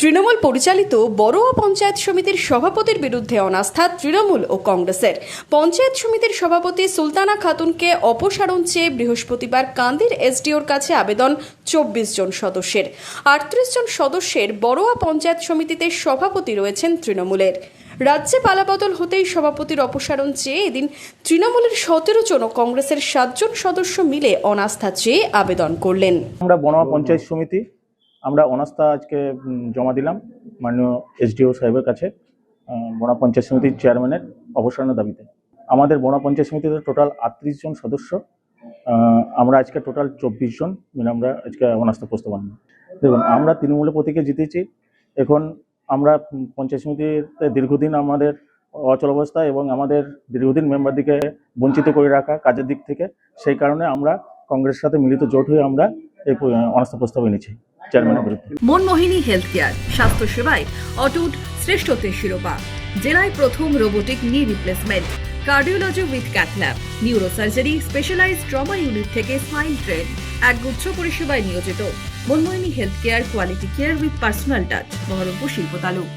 তৃণমূল পরিচালিত বড়ুয়া পঞ্চায়েত সমিতির সভাপতির বিরুদ্ধে অনাস্থা তৃণমূল ও কংগ্রেসের। পঞ্চায়েত সমিতির সভাপতি সুলতানা খাতুনকে অপসারণ চেয়ে বৃহস্পতিবার কান্দির এসডিওর কাছে আবেদন 24 জন সদস্যের। 38 জন সদস্যের বড়ুয়া পঞ্চায়েত সমিতিতে সভাপতি রয়েছেন তৃণমূলের। রাজ্যে পালাবদল হতেই সভাপতির অপসারণ চেয়ে এদিন তৃণমূলের 17 জন ও কংগ্রেসের 7 জন সদস্য মিলে অনাস্থা চেয়ে আবেদন করলেন। আমরা বড়ুয়া পঞ্চায়েত সমিতি আমরা অনাস্থা আজকে জমা দিলাম মাননীয় এসডিও সাহেবের কাছে বড়ুয়া পঞ্চায়েত সমিতির চেয়ারম্যানের অবসরের দাবিতে। আমাদের বড়ুয়া পঞ্চায়েত সমিতিতে টোটাল 38 জন সদস্য, আমরা আজকে টোটাল 24 জন মিলে আমরা আজকে অনাস্থা প্রস্তাব আনলাম। দেখুন, আমরা তৃণমূলের প্রতীকে জিতেছি। এখন আমরা পঞ্চায়েত সমিতিতে দীর্ঘদিন আমাদের অচল অবস্থা এবং আমাদের দীর্ঘদিন মেম্বারদিকে বঞ্চিত করে রাখা কাজের দিক থেকে, সেই কারণে আমরা কংগ্রেসের সাথে মিলিত জোট হয়ে আমরা এই অনাস্থা প্রস্তাব এনেছি চেয়ারম্যানের বিরুদ্ধে। মনমোহিনী হেলথ কেয়ার, স্বাস্থ্য সেবায় অটুট শ্রেষ্ঠত্বের শিরোপা, জেলায় প্রথম robotic knee replacement, cardiology with cath lab, neurosurgery, specialized trauma unit থেকে স্মাইল ট্রেন, একগুচ্ছ পরিষেবায় নিয়োজিত। Manmohini health care, quality care with personal touch, Baharampur শিল্প তালুক।